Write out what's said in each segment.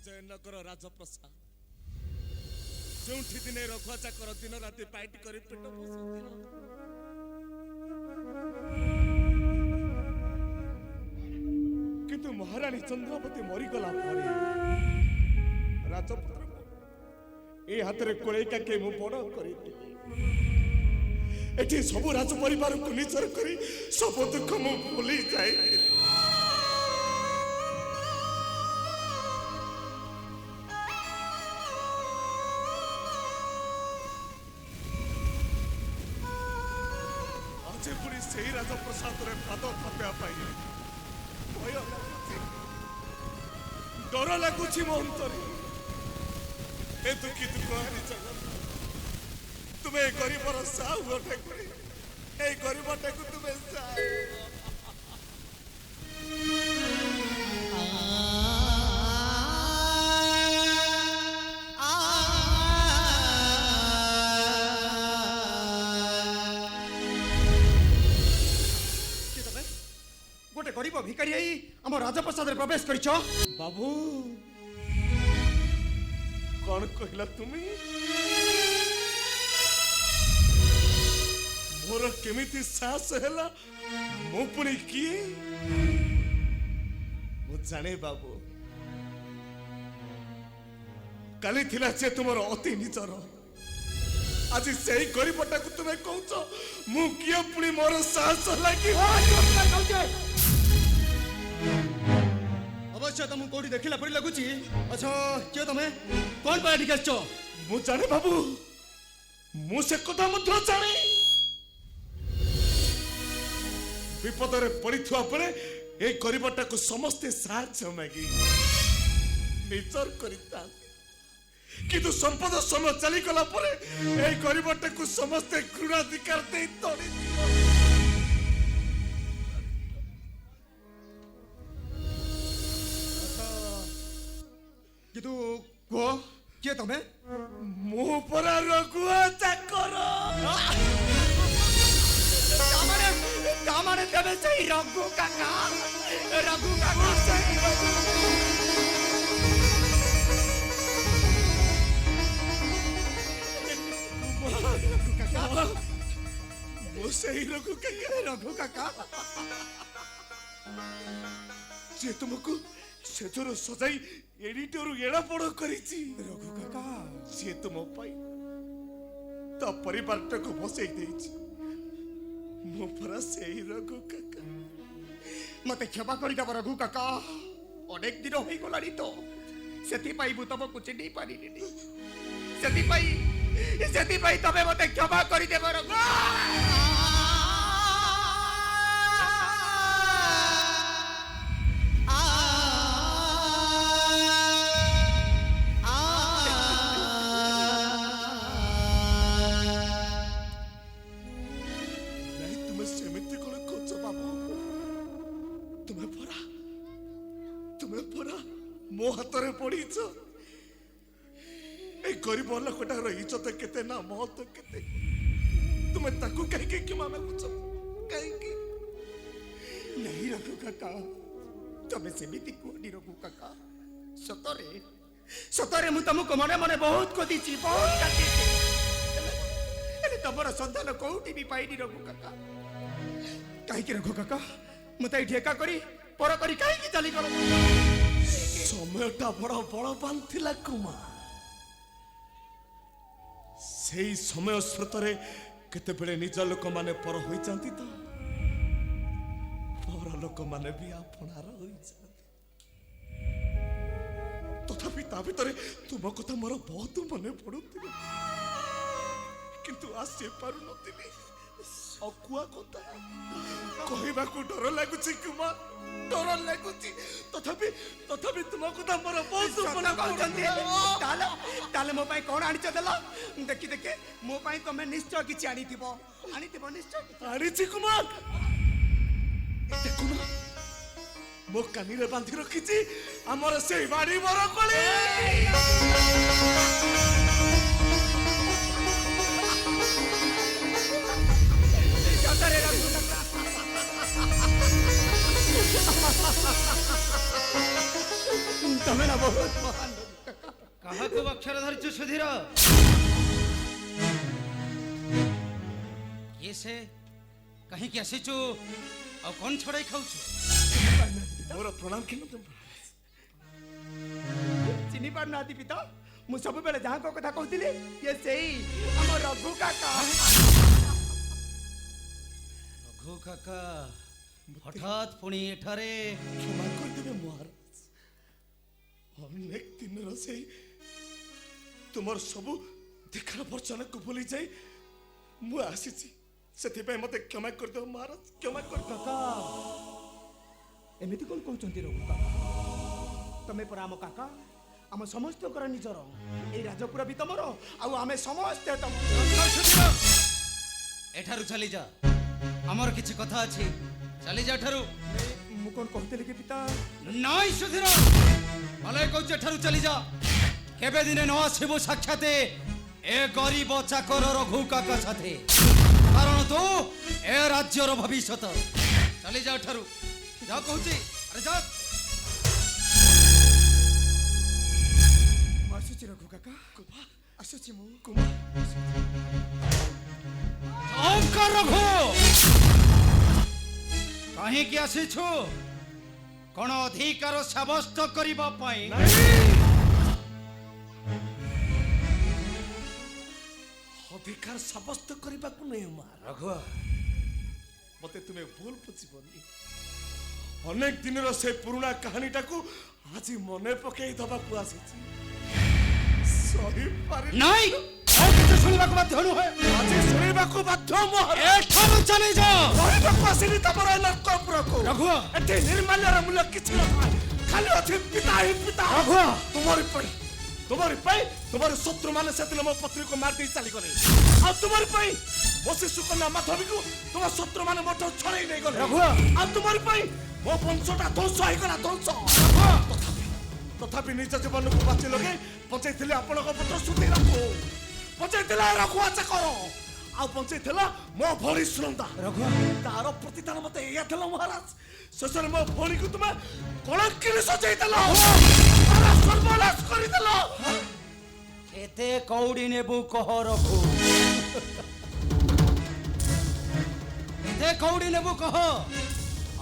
जयनगर राजप्रसाद जो दिने रघुआ चाकर दिन राति पाइट कर पेट पोषुथिल किंतु महारानी चंद्रावती मरीगला राजपुत्र ए हाथ में कोड़ेका के मु बड़ कर सब राज परिवार को निचर कर सब दुख मु भूली जाए आज पुणी से राजप्रसाद पाद थापा भय डर लगुच मो अंतरे ए दुखी दुख हारी जगत तुम्हें गरीबर साहू ठाकुरी ए गरीब टाकू तुम्हें गोटे गरीब भिकारी आम राजप्रसाद प्रवेश कर बाबू कौन कहला तुम्हें मोर केमिति साहस हैला मु पुणी किए मु जाने बाबू काली थिला से तुमर अति निचर आज से गरीबटा को तुम्हें कहछ मु किए पुणी मोर साहस लागी अवश्य तुम कोठी देखिला परि लगुची अच्छा के तमे कोन पाया निकलछ मु जाने बाबू मु से कथा मध्य जाने विपद रे पड़िथुआ परे ए गरीबटा को समस्ते साहाय्य मागी निचर करिता किंतु संपद समय चली गला परे ए गरीबटा को समस्ते घृणाधिकार दे तोड़ी किंतु को के तमे मु परा रघुआ चाकर कामने तबे सही रघु काका सही रघु काका जे तुमको सेजर सजाई एडिटर एड़ा बड़ करिछि रघु काका से तुम पाई तो परिवार को बसई देछि मो परा सही रघु काका मते क्षमा करि दब रघु काका अनेक दिन होई गलानी तो सेति पाई बु तमको चिन्ही पारिनी सेति पाई तबे मते क्षमा करि देब रघु मो हाथ में पड़ी गरीब लोकटार इज्जत केते ना महत्व केते तुम्हें ताकू कहीं क्षमा मांगुच कहीं नहीं रघु काका तमे सेमिति कोनी रघु काका सतरे मु तुमको मने मने बहुत कोदीची बहुत काटीची एले तमरा संतान कोउटी भी पाइनी रघु काका काहे कि रघु काका मते ढेका करी पर करी काहे कि चली गलो समयटा बड़ बलवान थिला कुमार से समय स्रोत केते बेले निज लोक माने पर होई जांती तो पर लोक माने भी आपनार होई जांती तथापि ता भितरे तुम कथा मोर बहुत मने पडुतिले किंतु आसे पारु नतिले अकुआ कथा कहबा को डर लागुची कुमार डर लागुची तथापि तुम कथा मोर बहुत मने पडुतिले ताले मो पाई कोन आनी चदला देखि देखे मो पाई तमे निश्चय किछि आनी थिबो निश्चय आनी छि कुमार देखुना मो कानी रे बांधी रखिछि हमर से बाड़ी मोर कोले सतरे रघु काका ତମେ ନା ବହୁତ ମହାନ ରଘୁ କାକା। କାହାକୁ ଅକ୍ଷର ଧରିଛୁ ସୁଧୀର? କିଏ ସେ? କାହିଁକି ଆସିଛୁ? ଆଉ କଣ ଛଡ଼ାଇ ଖାଉଛୁ? ମୋର ପ୍ରଣାମ କିଣନ୍ତୁ। ଚିହ୍ନି ପାରୁନାହାନ୍ତି ପିତା? ମୁଁ ସବୁବେଳେ ଯାହାଙ୍କ କଥା କହୁଥିଲି ଇଏ ସେଇ ଆମ ରଘୁ କାକା। ରଘୁ କାକା ହଠାତ୍ ପୁଣି ଏଠାରେ? କ୍ଷମା କରିଦେବେ ମହାରାଜ, ଅନେକ ଦିନର ସେଇ ତୁମର ସବୁ ଦେଖାର ବର୍ଚ୍ଚନାକୁ ଭୁଲି ଯାଇ ମୁଁ ଆସିଛି, ସେଥିପାଇଁ ମତେ କ୍ଷମା କରିଦେବ ମହାରାଜ, କ୍ଷମା କରିଦେବ। କାକା ଏମିତି କଣ କହୁଛନ୍ତି ରଘୁ କାକା? ତମେ ପରା ଆମ କାକା, ଆମ ସମସ୍ତଙ୍କର ନିଜର। ଏଇ ରାଜପୁର ବି ତମର, ଆଉ ଆମେ ସମସ୍ତେ ତମର। ଏଠାରୁ ଚାଲିଯା, ଆମର କିଛି କଥା ଅଛି। ଚାଲିଯା ଏଠାରୁ। ମୁଁ କଣ କହୁଥିଲି କି ପିତା? ନାଇଁ ସୁଧୀର, ଭଲେ କହୁଛୁ ଏଠାରୁ ଚାଲିଯା। କେବେ ଦିନେ ନ ଆସିବୁ ସାକ୍ଷାତ ଏ ଗରିବ ଚାକର ରଘୁ କାକା ସାଥେ, କାରଣ ତୁ ଏ ରାଜ୍ୟର ଭବିଷ୍ୟତ। ଚାଲିଯା ଏଠାରୁ, ଯା କହୁଛି। ଆରେ ଯା। ମୁଁ ଆସୁଛି ରଘୁ କାକା, ଆସୁଛି ମୁଁ। ଅଙ୍କର ରଘୁ, କାହିଁକି ଆସିଛୁ? କଣ ଅଧିକାର ସାବ୍ୟସ୍ତ କରିବା ପାଇଁ? ଅଧିକାର ସାବ୍ୟସ୍ତ କରିବାକୁ ନୁହେଁ ମା ରଘୁ, ମତେ ତୁମେ ଭୁଲ ବୁଝିବନି। ଅନେକ ଦିନର ସେ ପୁରୁଣା କାହାଣୀଟାକୁ ଆଜି ମନେ ପକେଇ ଦବାକୁ ଆସିଛି। ସହିପାରି ନାଇଁ, ଆଉ କିଛି ଶୁଣିବାକୁ ବାଧ୍ୟ ନୁହେଁ। ଆଜି ଶୁଣିବାକୁ ବାଧ୍ୟ ମହାରାଜ। ଏଠାରୁ ଚାଲିଯା। କହିବାକୁ ଆସିନି ତମର ଏ ନର୍କପୁରକୁ। ରଘୁ, ଏଠି ନିର୍ମାଲ୍ୟର ମୂଲ୍ୟ କିଛି ନଥାଏ, ଖାଲି ଅଛି ପିତା ହିଁ ପିତା। ରଘୁ, ତୁମରି ପାଇଁ ତୁମର ଶତ୍ରୁମାନେ ସେଦିନ ମୋ ପତ୍ନୀକୁ ମାରିଦେଇ ଚାଲିଗଲେ, ଆଉ ତୁମରି ପାଇଁ ମୋ ଶିଶୁ କନ୍ୟା ମାଧବୀକୁ ତୁମ ଶତ୍ରୁମାନେ ମୋଠୁ ଛଡ଼େଇ ନେଇଗଲେ। ରଘୁ, ଆଉ ତୁମରି ପାଇଁ ମୋ ବଂଶଟା ଧ୍ୱଂସ ହେଇଗଲା, ଧ୍ୱଂସ। ତଥାପି ନିଜ ଜୀବନକୁ ବାଜି ଲଗେଇ ବଞ୍ଚେଇଥିଲେ ଆପଣଙ୍କ ପୁତ୍ର ସୁଧୀରକୁ, ବଞ୍ଚେଇଥିଲା ରଘୁଆ ଚାକର, ଆଉ ବଞ୍ଚେଇଥିଲା ମୋ ଭଉଣୀ ସୁନନ୍ଦା। ରଘୁ, ତାର ପ୍ରତିଦାନ ମତେ ଏଇଆ ଥିଲା ମହାରାଜ। ଶେଷରେ ମୋ ଭଉଣୀକୁ ତୁମେ କଳଙ୍କିରେ ସଜେଇଦେଲ, ସର୍ବନାଶ କରିଦେଲ। କେତେ କଉଡ଼ି ନେବୁ କହ ରଘୁ? କେତେ କଉଡ଼ି ନେବୁ କହ?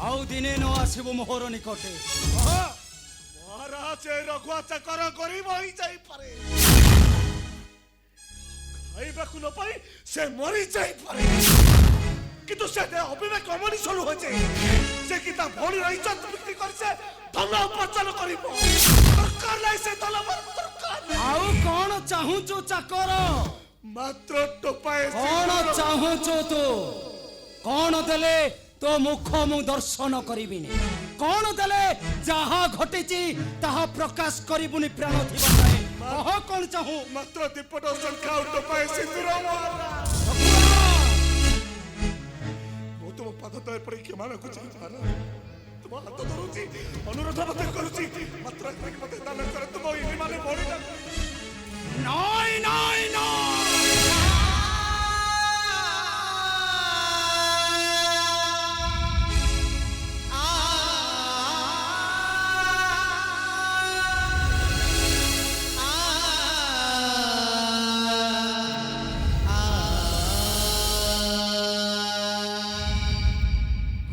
ଆଉ ଦିନେ ନ ଆସିବୁ ମୋହର ନିକଟେ। ମହାରାଜ ଏ ରଘୁଆ ଚାକର ଗରିବ ହେଇଯାଇପାରେ, ଖାଇବାକୁ ନ ପାଇ ସେ ମରି ଯାଇପାରେ, କିନ୍ତୁ ସେ ଅବିବେକ ଅମଣିଷ ନୁହେଁ ଯେ ସେ କି ତା ଭଉଣୀର ଇଜ୍ଜତ ବିକ୍ରି କରି ସେ ଧନ ଉପାର୍ଜନ କରିବ। ଦରକାର ନାହିଁ ସେ ଧନ, ଦରକାର ନାହିଁ। ଆଉ କଣ ଚାହୁଁଛୁ ଚାକର? ମାତ୍ର ଟୋପାଏ କଣ ଚାହୁଁଛୁ ତୁ? କଣ ଦେଲେ ତୋ ମୁଖ ମୁଁ ଦର୍ଶନ କରିବିନି? କଣ ଦେଲେ ଯାହା ଘଟିଛି ତାହା ପ୍ରକାଶ କରିବୁନି ପ୍ରାଣ ଥିବା ଯାଏ? କହ କଣ ଚାହୁଁ? ମାତ୍ର ଦୀପଟ ସଂଖ୍ୟା ଟୋପାଏ ସିନ୍ଦୁର। ମୁଁ ତୁମ ପାଦ ତଳେ ପଡ଼ି କ୍ଷମା ମାଗୁଛି, ତୁମ ହାତ ଧରୁଛି, ଅନୁରୋଧ ମଧ୍ୟ କରୁଛି, ମାତ୍ର ମତେ ଦାନ କର ତୁମ ମାନେ ଭଉଣୀଟା। ନାଇଁ ନାଇଁ ନାଇଁ,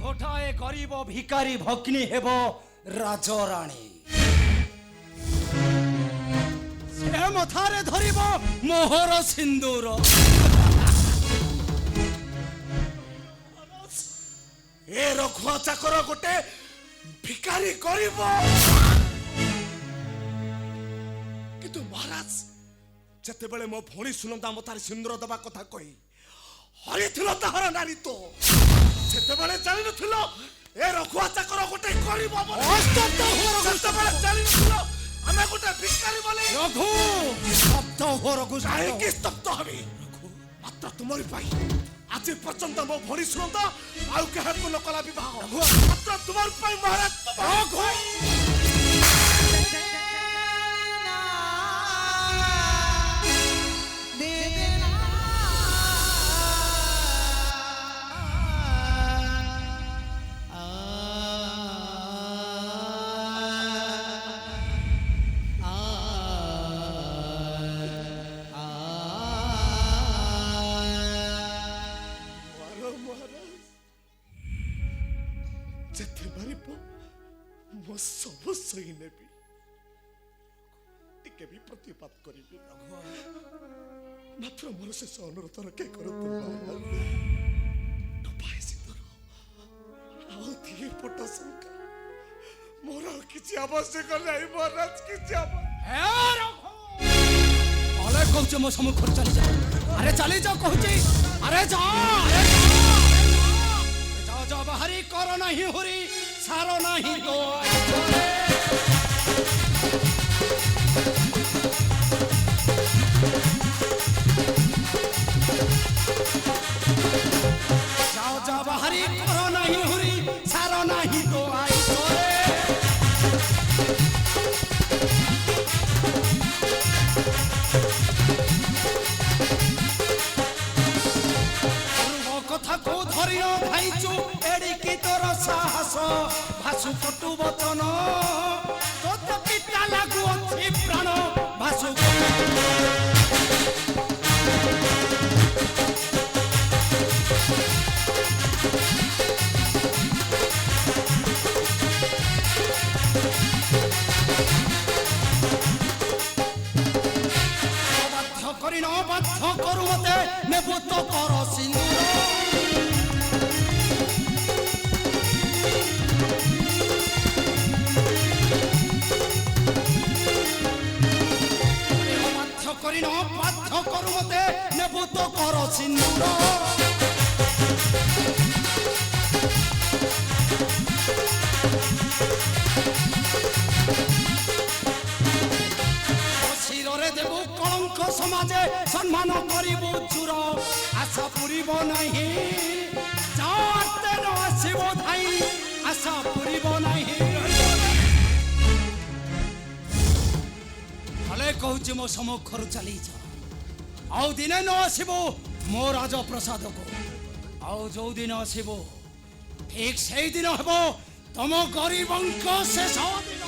ଗୋଟାଏ ଗରିବ ଭିକାରୀ ଭଗ୍ନୀ ହେବ ରାଜରାଣୀ। ସେ ମଥାରେ ଧରିବ ମୋହର ସିନ୍ଦୁର। ଏ ରଘୁଆ ଚାକର ଗୋଟେ ଭିକାରୀ କରିବ, କିନ୍ତୁ ମହାରାଜ ଯେତେବେଳେ ମୋ ଭଉଣୀ ସୁନନ୍ଦା ମଥାରେ ସିନ୍ଦୁର ଦେବା କଥା କହି ହରିଥିଲ ତାହାର ନାରୀତ୍ଵ, ସେତେବେଳେ ଜାଣିନଥିଲ ଏ ରଘୁଆ ଚାକର ଗୋଟେ କରିବ ବୋଲି? ସେତେବେଳେ ଜାଣିନଥିଲ ଆମେ ଗୋଟେ ଭିକାରୀ ବୋଲି? ରଘୁ, ଶବ୍ଦ ହୋ ରଘୁ, କାହିଁକି ସ୍ତବ୍ଧ ହେବି? ମାତ୍ର ତୁମରି ପାଇଁ ଆଜି ପର୍ଯ୍ୟନ୍ତ ମୋ ଭଉଣୀ ସୁନନ୍ଦା ଆଉ କାହାକୁ ନ କଲା ବିବାହ, ମାତ୍ର ତୁମରି ପାଇଁ ମହାରାଜ। ମୁଁ ସବୁ ସହି ନେବି, ଟିକେ ବି ପ୍ରତିବାଦ କରିବି। ମାତ୍ର ମୋର ଶେଷ ଅନୁରୋଧ ରକ୍ଷା କରନ୍ତୁ ଆଉ ଦିଏ ପଟ ଶଙ୍କା, ମୋର ଆଉ କିଛି ଆବଶ୍ୟକ ନାହିଁ ମହାରାଜ, କିଛି अरे कौचे मो सम्मुख चली जाओ, अरे चली जाओ कहूची, अरे जाओ जाओ जाओ बाहरी करो नहीं हुरी सारो नहीं तो जाओ जाओ बाहरी करो नहीं हुरी सारो नहीं तो आई तोरे কথা কো ধরিও ভাইচু এড়িকি তোর সাহস ভাসু কটু বচন তোতে পিতা লাগু অছি প্রাণ ভাসু বাধ্য করি ন বাধ্য করু মতে নেবু তো কর সিন্দুর করি না বাধ্য করু মতে নেবু তো কর সিন্দুর শিররে দেবু কলঙ্ক সমাজে সম্মান করিবু চুর আশা পুরিব নাহি যাতে ন আসিব ধাই আশা পুরিব নাহি हले कहूची मो सम्मुखर चली जा आउ दिने न आसब मो राजप्रसाद को आउ जो दिन आसब ठीक से दिन हम तुम गरीबंक शेष दिन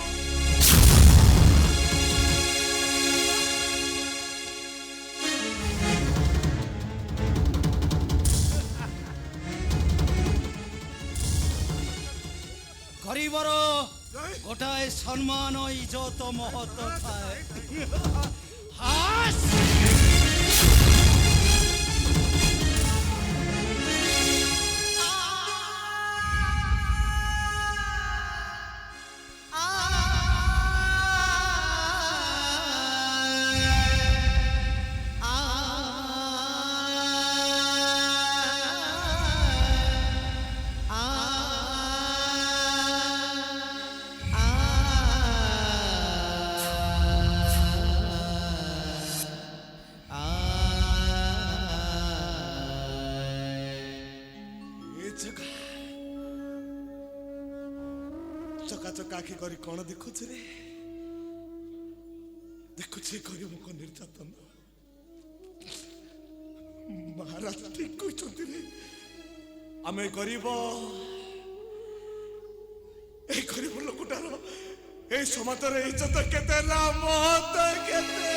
गरीबर गोटाए सम्मान इज्जत महत्व थाए हास चका आखि करी कौन देखुचे रे देखुचे गरीब को निर्यातन महाराज ठीक कहते रे आमे गरीब ए गरीब लोकटार ए समाजर इज्जत केते ना महत्व केते